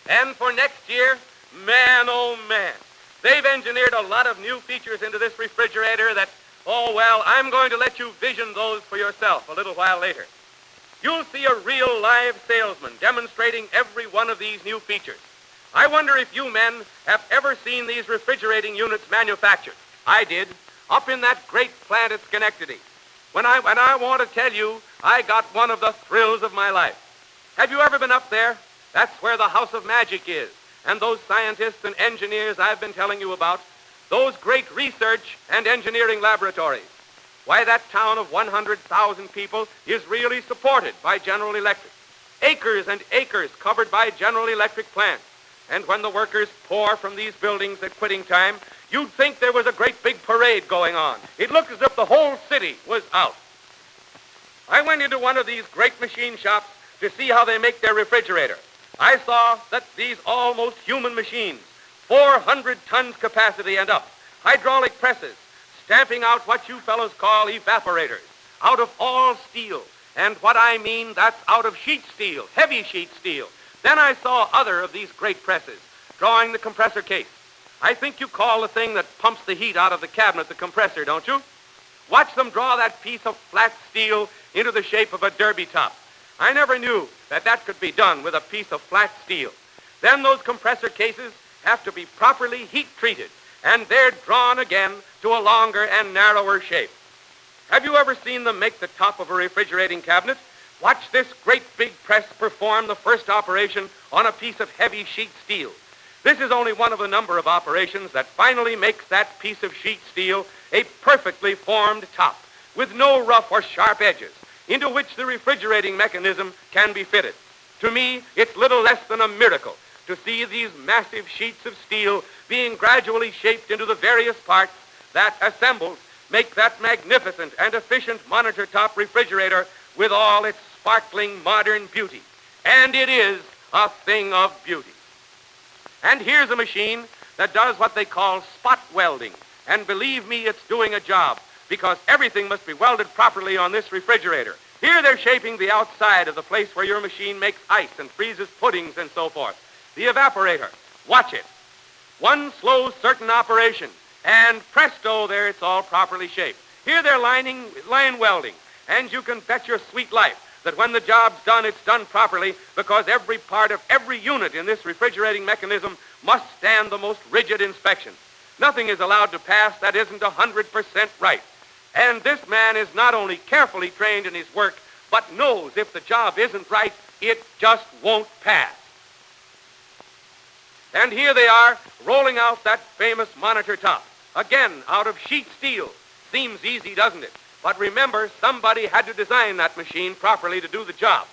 And for next year, man, oh man, they've engineered a lot of new features into this refrigerator that, oh well, I'm going to let you vision those for yourself a little while later. You'll see a real live salesman demonstrating every one of these new features. I wonder if you men have ever seen these refrigerating units manufactured. I did, up in that great plant at Schenectady. When I want to tell you, I got one of the thrills of my life. Have you ever been up there? That's where the House of Magic is, and those scientists and engineers I've been telling you about, those great research and engineering laboratories. Why, that town of 100,000 people is really supported by General Electric. Acres and acres covered by General Electric plants. And when the workers pour from these buildings at quitting time, you'd think there was a great big parade going on. It looked as if the whole city was out. I went into one of these great machine shops to see how they make their refrigerator. I saw that these almost human machines, 400 tons capacity and up, hydraulic presses, stamping out what you fellows call evaporators, out of all steel. And what I mean, that's out of sheet steel, heavy sheet steel. Then I saw other of these great presses, drawing the compressor case. I think you call the thing that pumps the heat out of the cabinet the compressor, don't you? Watch them draw that piece of flat steel into the shape of a derby top. I never knew that that could be done with a piece of flat steel. Then those compressor cases have to be properly heat treated, and they're drawn again to a longer and narrower shape. Have you ever seen them make the top of a refrigerating cabinet? Watch this great big press perform the first operation on a piece of heavy sheet steel. This is only one of a number of operations that finally makes that piece of sheet steel a perfectly formed top with no rough or sharp edges into which the refrigerating mechanism can be fitted. To me, it's little less than a miracle to see these massive sheets of steel being gradually shaped into the various parts that, assembled, make that magnificent and efficient monitor top refrigerator with all its sparkling modern beauty. And it is a thing of beauty. And here's a machine that does what they call spot welding. And believe me, it's doing a job, because everything must be welded properly on this refrigerator. Here they're shaping the outside of the place where your machine makes ice and freezes puddings and so forth. The evaporator. Watch it. One slow, certain operation, and presto, there it's all properly shaped. Here they're line welding, and you can bet your sweet life that when the job's done, it's done properly, because every part of every unit in this refrigerating mechanism must stand the most rigid inspection. Nothing is allowed to pass that isn't 100% right. And this man is not only carefully trained in his work, but knows if the job isn't right, it just won't pass. And here they are, rolling out that famous monitor top. Again, out of sheet steel. Seems easy, doesn't it? But remember, somebody had to design that machine properly to do the job.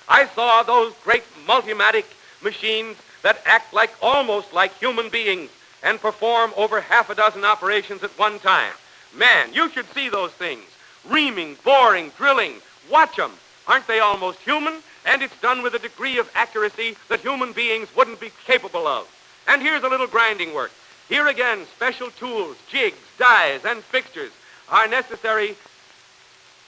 I saw those great Multimatic machines that act almost like human beings and perform over half a dozen operations at one time. Man, you should see those things. Reaming, boring, drilling. Watch them. Aren't they almost human? And it's done with a degree of accuracy that human beings wouldn't be capable of. And here's a little grinding work. Here again, special tools, jigs, dies, and fixtures are necessary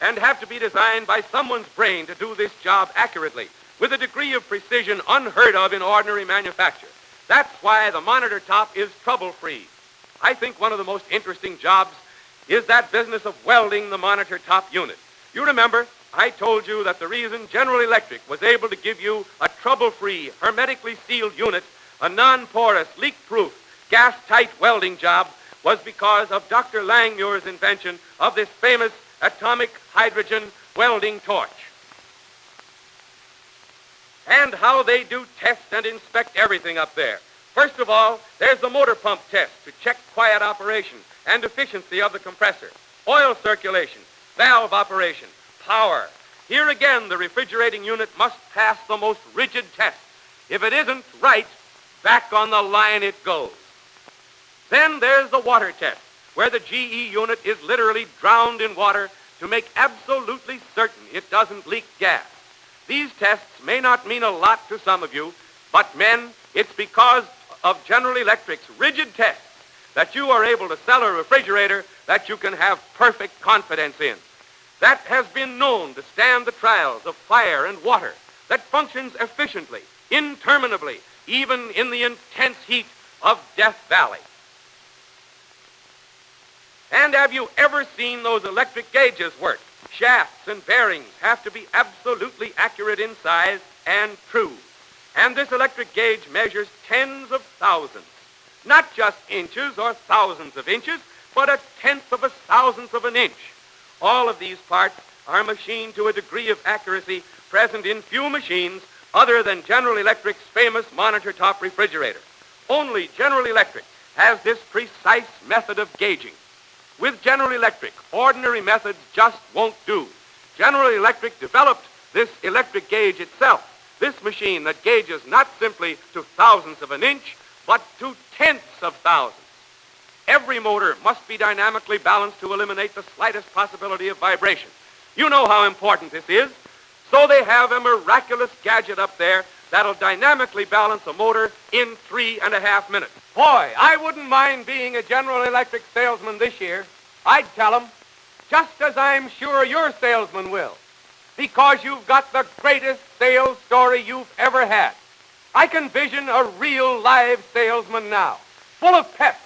and have to be designed by someone's brain to do this job accurately, with a degree of precision unheard of in ordinary manufacture. That's why the monitor top is trouble-free. I think one of the most interesting jobs is that business of welding the monitor top unit. You remember, I told you that the reason General Electric was able to give you a trouble-free, hermetically sealed unit, a non-porous, leak-proof, gas-tight welding job, was because of Dr. Langmuir's invention of this famous atomic hydrogen welding torch. And how they do test and inspect everything up there. First of all, there's the motor pump test to check quiet operation and efficiency of the compressor, oil circulation, valve operation, power. Here again, the refrigerating unit must pass the most rigid test. If it isn't right, back on the line it goes. Then there's the water test, where the GE unit is literally drowned in water to make absolutely certain it doesn't leak gas. These tests may not mean a lot to some of you, but men, it's because of General Electric's rigid tests that you are able to sell a refrigerator that you can have perfect confidence in. That has been known to stand the trials of fire and water, that functions efficiently, interminably, even in the intense heat of Death Valley. And have you ever seen those electric gauges work? Shafts and bearings have to be absolutely accurate in size and true. And this electric gauge measures tens of thousands, not just inches or thousands of inches, but a tenth of a thousandth of an inch. All of these parts are machined to a degree of accuracy present in few machines other than General Electric's famous monitor top refrigerator. Only General Electric has this precise method of gauging. With General Electric, ordinary methods just won't do. General Electric developed this electric gauge itself, this machine that gauges not simply to thousandths of an inch, but to tenths of thousands. Every motor must be dynamically balanced to eliminate the slightest possibility of vibration. You know how important this is. So they have a miraculous gadget up there that'll dynamically balance a motor in 3.5 minutes. Boy, I wouldn't mind being a General Electric salesman this year. I'd tell them, just as I'm sure your salesman will, because you've got the greatest sales story you've ever had. I can vision a real live salesman now, full of pep,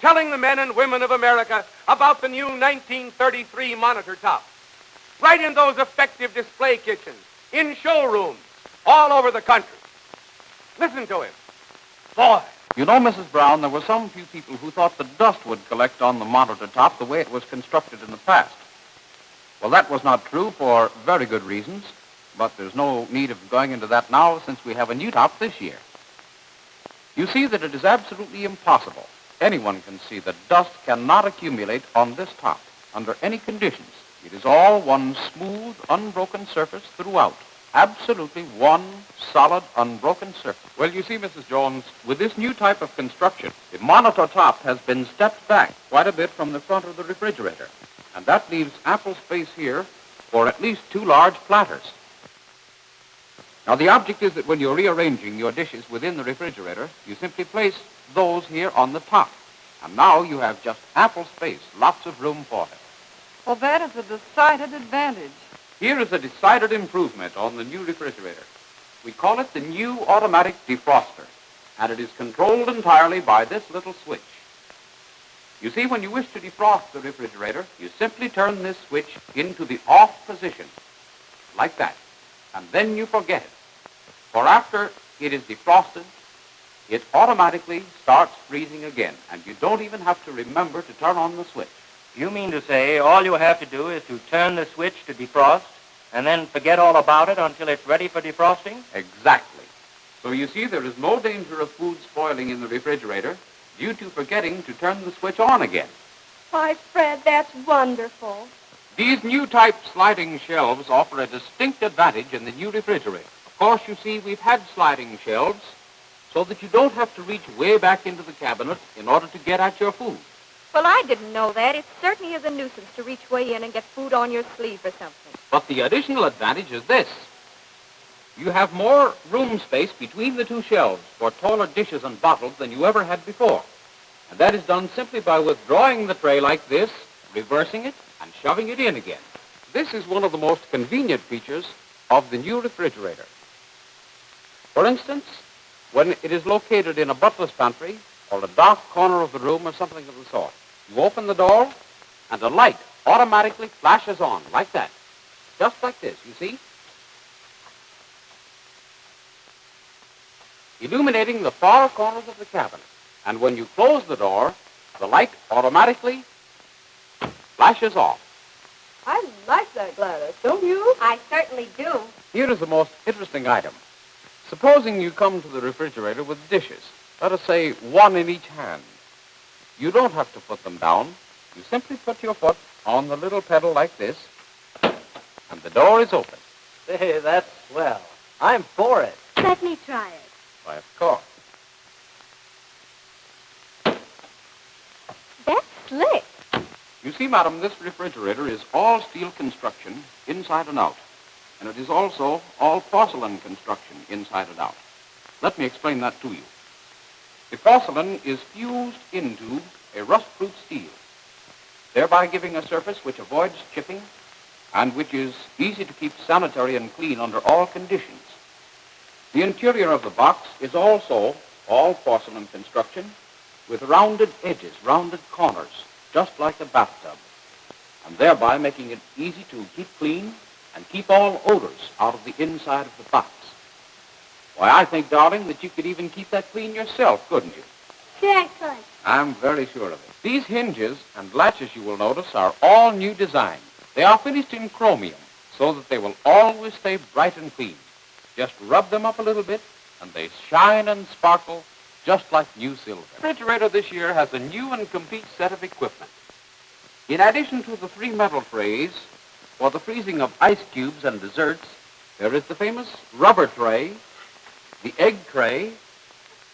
telling the men and women of America about the new 1933 monitor top. Right in those effective display kitchens, in showrooms, all over the country. Listen to him. Boy. You know, Mrs. Brown, there were some few people who thought the dust would collect on the monitor top the way it was constructed in the past. Well, that was not true for very good reasons, but there's no need of going into that now since we have a new top this year. You see that it is absolutely impossible. Anyone can see that dust cannot accumulate on this top under any conditions. It is all one smooth, unbroken surface throughout. Absolutely one solid, unbroken surface. Well, you see, Mrs. Jones, with this new type of construction, the monitor top has been stepped back quite a bit from the front of the refrigerator. And that leaves ample space here for at least 2 large platters. Now, the object is that when you're rearranging your dishes within the refrigerator, you simply place those here on the top. And now you have just ample space, lots of room for them. Well, that is a decided advantage. Here is a decided improvement on the new refrigerator. We call it the new Automatic Defroster, and it is controlled entirely by this little switch. You see, when you wish to defrost the refrigerator, you simply turn this switch into the off position, like that, and then you forget it. For after it is defrosted, it automatically starts freezing again, and you don't even have to remember to turn on the switch. You mean to say all you have to do is to turn the switch to defrost and then forget all about it until it's ready for defrosting? Exactly. So you see, there is no danger of food spoiling in the refrigerator due to forgetting to turn the switch on again. Why, Fred, that's wonderful. These new type sliding shelves offer a distinct advantage in the new refrigerator. Of course, you see, we've had sliding shelves so that you don't have to reach way back into the cabinet in order to get at your food. Well, I didn't know that. It certainly is a nuisance to reach way in and get food on your sleeve or something. But the additional advantage is this. You have more room space between the 2 shelves for taller dishes and bottles than you ever had before. And that is done simply by withdrawing the tray like this, reversing it, and shoving it in again. This is one of the most convenient features of the new refrigerator. For instance, when it is located in a butler's pantry or a dark corner of the room or something of the sort, you open the door, and a light automatically flashes on, like that. Just like this, you see? Illuminating the far corners of the cabinet. And when you close the door, the light automatically flashes off. I like that, Gladys, don't you? I certainly do. Here is the most interesting item. Supposing you come to the refrigerator with dishes, let us say 1 in each hand. You don't have to put them down. You simply put your foot on the little pedal like this, and the door is open. Say, that's swell. I'm for it. Let me try it. Why, of course. That's slick. You see, madam, this refrigerator is all steel construction inside and out. And it is also all porcelain construction inside and out. Let me explain that to you. The porcelain is fused into a rust-proof steel, thereby giving a surface which avoids chipping and which is easy to keep sanitary and clean under all conditions. The interior of the box is also all porcelain construction with rounded edges, rounded corners, just like a bathtub, and thereby making it easy to keep clean and keep all odors out of the inside of the box. Why, I think, darling, that you could even keep that clean yourself, couldn't you? Sure I could. I'm very sure of it. These hinges and latches, you will notice, are all new design. They are finished in chromium so that they will always stay bright and clean. Just rub them up a little bit, and they shine and sparkle just like new silver. The refrigerator this year has a new and complete set of equipment. In addition to the 3 metal trays for the freezing of ice cubes and desserts, there is the famous rubber tray, the egg tray,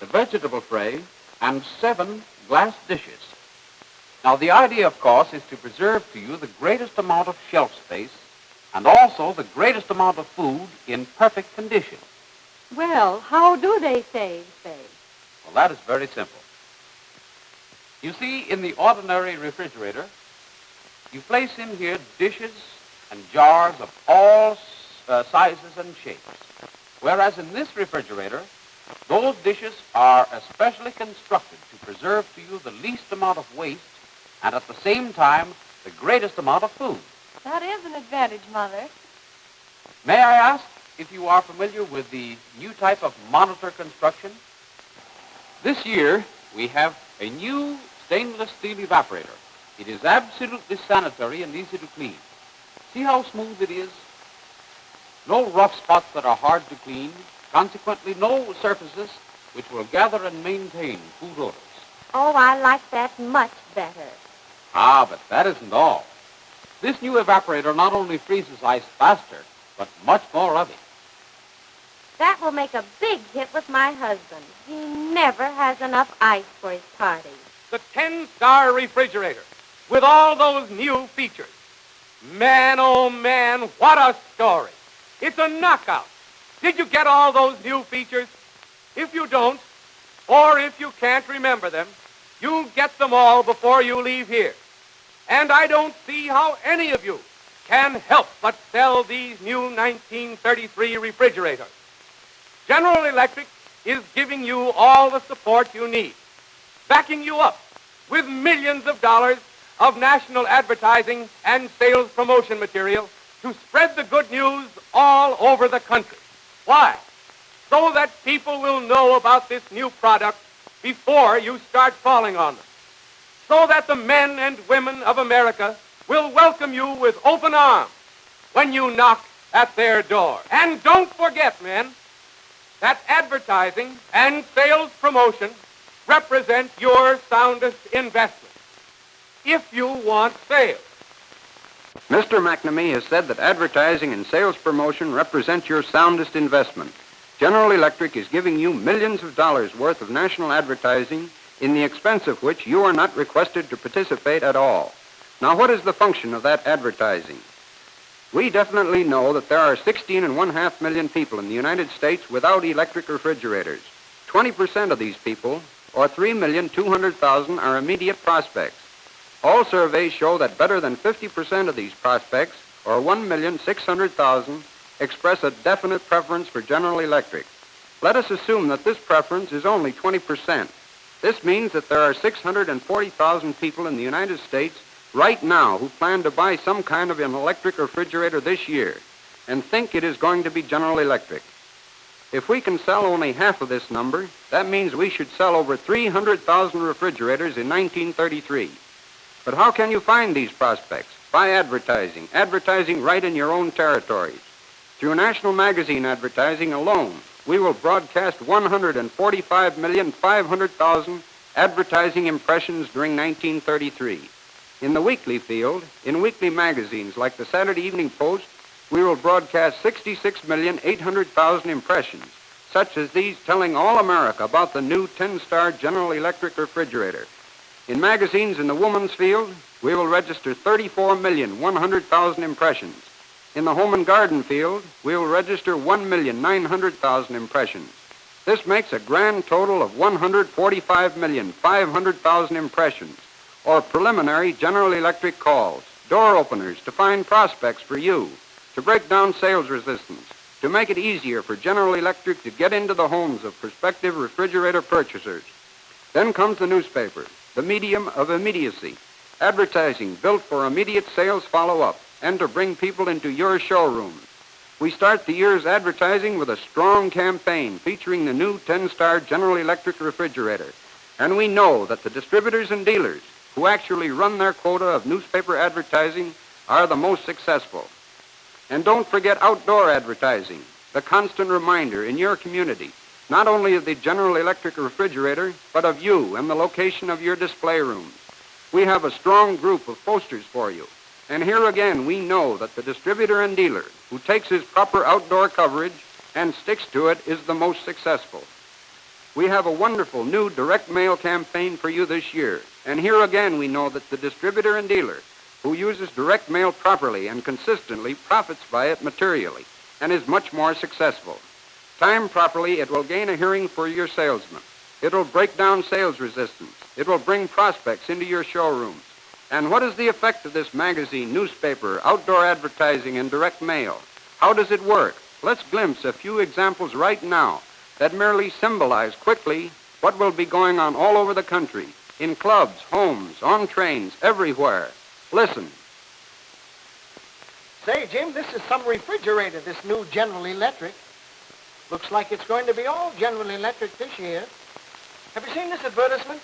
the vegetable tray, and 7 glass dishes. Now, the idea, of course, is to preserve to you the greatest amount of shelf space and also the greatest amount of food in perfect condition. Well, how do they save space? Well, that is very simple. You see, in the ordinary refrigerator, you place in here dishes and jars of all sizes and shapes. Whereas in this refrigerator, those dishes are especially constructed to preserve to you the least amount of waste and at the same time the greatest amount of food. That is an advantage, Mother. May I ask if you are familiar with the new type of monitor construction? This year, we have a new stainless steel evaporator. It is absolutely sanitary and easy to clean. See how smooth it is? No rough spots that are hard to clean. Consequently, no surfaces which will gather and maintain food odors. Oh, I like that much better. Ah, but that isn't all. This new evaporator not only freezes ice faster, but much more of it. That will make a big hit with my husband. He never has enough ice for his parties. The 10-star refrigerator with all those new features. Man, oh man, what a story. It's a knockout. Did you get all those new features? If you don't, or if you can't remember them, you'll get them all before you leave here. And I don't see how any of you can help but sell these new 1933 refrigerators. General Electric is giving you all the support you need, backing you up with millions of dollars of national advertising and sales promotion material to spread the good news all over the country. Why? So that people will know about this new product before you start falling on them. So that the men and women of America will welcome you with open arms when you knock at their door. And don't forget, men, that advertising and sales promotion represent your soundest investment if you want sales. Mr. McNamee has said that advertising and sales promotion represent your soundest investment. General Electric is giving you millions of dollars worth of national advertising, in the expense of which you are not requested to participate at all. Now, what is the function of that advertising? We definitely know that there are 16.5 million people in the United States without electric refrigerators. 20% of these people, or 3,200,000, are immediate prospects. All surveys show that better than 50% of these prospects, or 1,600,000, express a definite preference for General Electric. Let us assume that this preference is only 20%. This means that there are 640,000 people in the United States right now who plan to buy some kind of an electric refrigerator this year and think it is going to be General Electric. If we can sell only half of this number, that means we should sell over 300,000 refrigerators in 1933. But how can you find these prospects? By advertising right in your own territories. Through national magazine advertising alone, we will broadcast 145,500,000 advertising impressions during 1933. In the weekly field, in weekly magazines like the Saturday Evening Post, we will broadcast 66,800,000 impressions, such as these telling all America about the new 10-star General Electric refrigerator. In magazines in the woman's field, we will register 34,100,000 impressions. In the home and garden field, we will register 1,900,000 impressions. This makes a grand total of 145,500,000 impressions, or preliminary General Electric calls, door openers to find prospects for you, to break down sales resistance, to make it easier for General Electric to get into the homes of prospective refrigerator purchasers. Then comes the newspaper, the medium of immediacy, advertising built for immediate sales follow-up and to bring people into your showrooms. We start the year's advertising with a strong campaign featuring the new 10-star General Electric refrigerator. And we know that the distributors and dealers who actually run their quota of newspaper advertising are the most successful. And don't forget outdoor advertising, the constant reminder in your community, not only of the General Electric refrigerator, but of you and the location of your display rooms. We have a strong group of posters for you. And here again, we know that the distributor and dealer who takes his proper outdoor coverage and sticks to it is the most successful. We have a wonderful new direct mail campaign for you this year. And here again, we know that the distributor and dealer who uses direct mail properly and consistently profits by it materially and is much more successful. Timed properly, it will gain a hearing for your salesman. It will break down sales resistance. It will bring prospects into your showrooms. And what is the effect of this magazine, newspaper, outdoor advertising, and direct mail? How does it work? Let's glimpse a few examples right now that merely symbolize quickly what will be going on all over the country, in clubs, homes, on trains, everywhere. Listen. Say, Jim, this is some refrigerator, this new General Electric. Looks like it's going to be all General Electric this year. Have you seen this advertisement?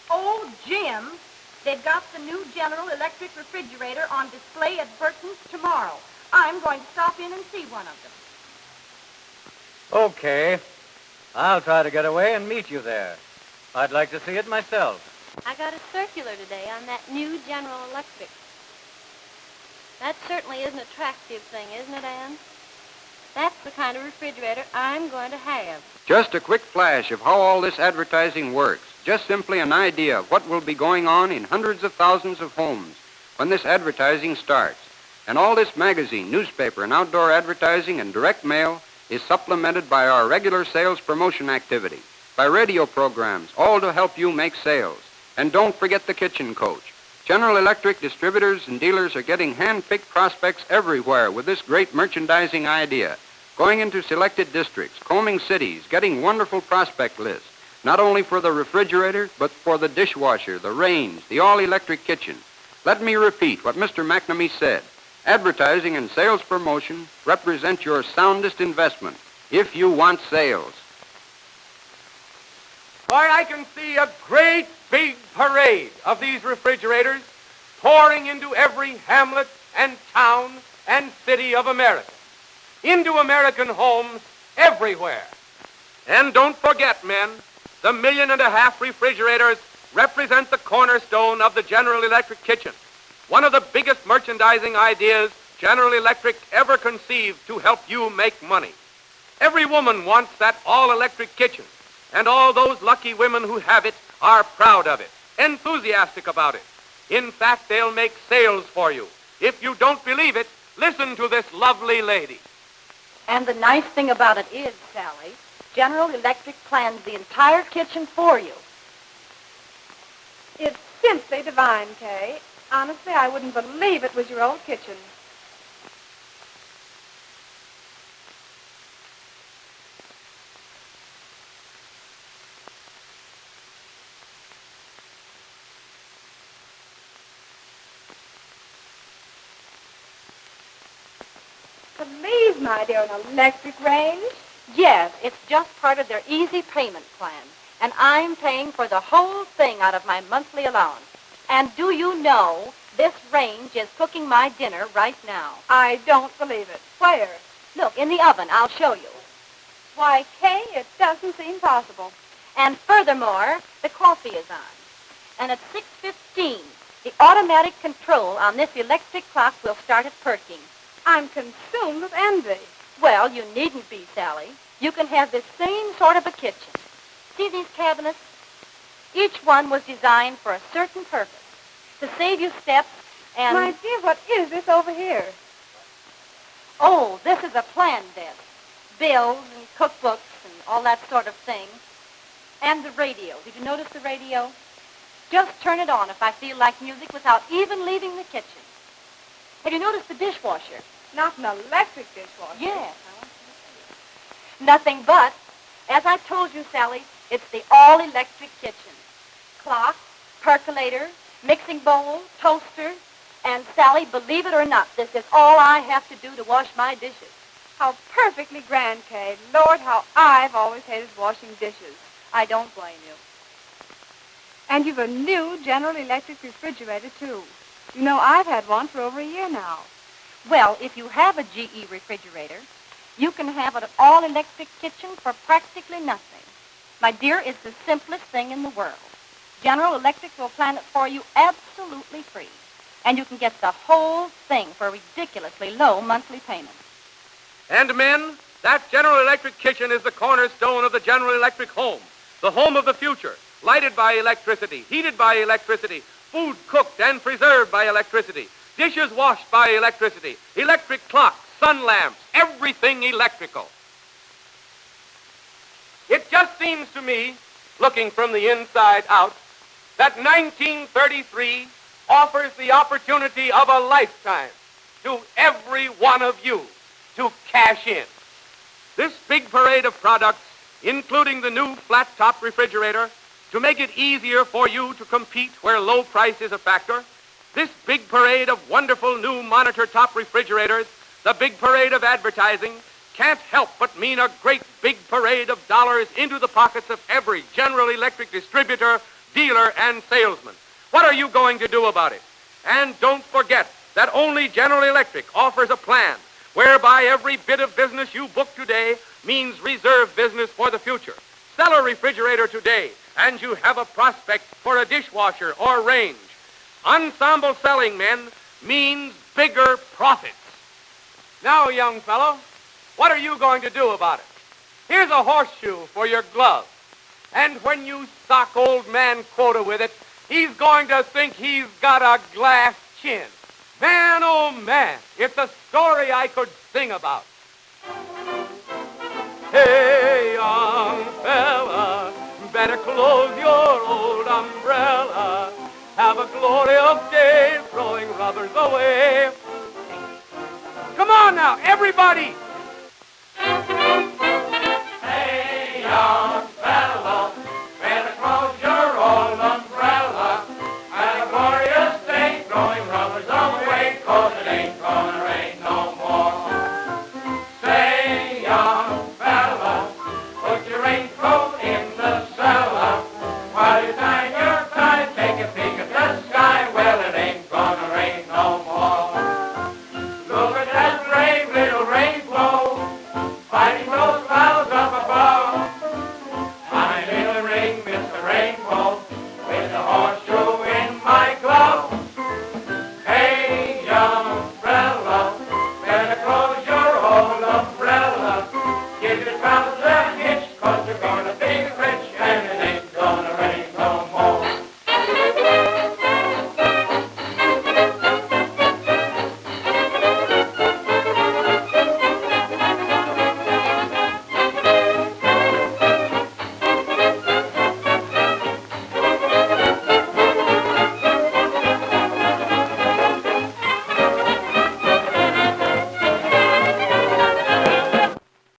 Oh, Jim, they've got the new General Electric refrigerator on display at Burton's tomorrow. I'm going to stop in and see one of them. Okay. I'll try to get away and meet you there. I'd like to see it myself. I got a circular today on that new General Electric. That certainly is an attractive thing, isn't it, Ann? That's the kind of refrigerator I'm going to have. Just a quick flash of how all this advertising works. Just simply an idea of what will be going on in hundreds of thousands of homes when this advertising starts. And all this magazine, newspaper, and outdoor advertising and direct mail is supplemented by our regular sales promotion activity, by radio programs, all to help you make sales. And don't forget the kitchen coach. General Electric distributors and dealers are getting hand-picked prospects everywhere with this great merchandising idea, going into selected districts, combing cities, getting wonderful prospect lists, not only for the refrigerator, but for the dishwasher, the range, the all-electric kitchen. Let me repeat what Mr. McNamee said. Advertising and sales promotion represent your soundest investment if you want sales. Why, I can see a great big parade of these refrigerators pouring into every hamlet and town and city of America, into American homes everywhere. And don't forget, men, the 1.5 million refrigerators represent the cornerstone of the General Electric kitchen, one of the biggest merchandising ideas General Electric ever conceived to help you make money. Every woman wants that all-electric kitchen, and all those lucky women who have it are proud of it, enthusiastic about it. In fact, they'll make sales for you. If you don't believe it, listen to this lovely lady. And the nice thing about it is, Sally, General Electric plans the entire kitchen for you. It's simply divine, Kay. Honestly, I wouldn't believe it was your old kitchen. Believe, my dear, an electric range? Yes, it's just part of their easy payment plan. And I'm paying for the whole thing out of my monthly allowance. And do you know, this range is cooking my dinner right now. I don't believe it. Where? Look, in the oven. I'll show you. Why, Kay, it doesn't seem possible. And furthermore, the coffee is on. And at 6:15, the automatic control on this electric clock will start it perking. I'm consumed with envy. Well, you needn't be, Sally. You can have this same sort of a kitchen. See these cabinets? Each one was designed for a certain purpose, to save you steps and... My dear, what is this over here? Oh, this is a plan desk. Bills and cookbooks and all that sort of thing. And the radio. Did you notice the radio? Just turn it on if I feel like music without even leaving the kitchen. Have you noticed the dishwasher? Not an electric dishwasher. Yes. Nothing but, as I told you, Sally, it's the all-electric kitchen. Clock, percolator, mixing bowl, toaster, and Sally, believe it or not, this is all I have to do to wash my dishes. How perfectly grand, Kay. Lord, how I've always hated washing dishes. I don't blame you. And you've a new General Electric refrigerator, too. You know, I've had one for over a year now. Well, if you have a GE refrigerator, you can have an all-electric kitchen for practically nothing. My dear, it's the simplest thing in the world. General Electric will plan it for you absolutely free. And you can get the whole thing for a ridiculously low monthly payment. And men, that General Electric kitchen is the cornerstone of the General Electric home, the home of the future, lighted by electricity, heated by electricity, food cooked and preserved by electricity, dishes washed by electricity, electric clocks, sun lamps, everything electrical. It just seems to me, looking from the inside out, that 1933 offers the opportunity of a lifetime to every one of you to cash in. This big parade of products, including the new flat-top refrigerator, to make it easier for you to compete where low price is a factor, this big parade of wonderful new monitor-top refrigerators, the big parade of advertising, can't help but mean a great big parade of dollars into the pockets of every General Electric distributor, dealer, and salesman. What are you going to do about it? And don't forget that only General Electric offers a plan whereby every bit of business you book today means reserve business for the future. Sell a refrigerator today, and you have a prospect for a dishwasher or range. Ensemble selling, men, means bigger profits. Now, young fellow, what are you going to do about it? Here's a horseshoe for your glove. And when you sock old man Quota with it, he's going to think he's got a glass chin. Man, oh man, it's a story I could sing about. Hey, young fella, better close your old umbrella. Have a glorious day throwing rubbers away. Come on now, everybody,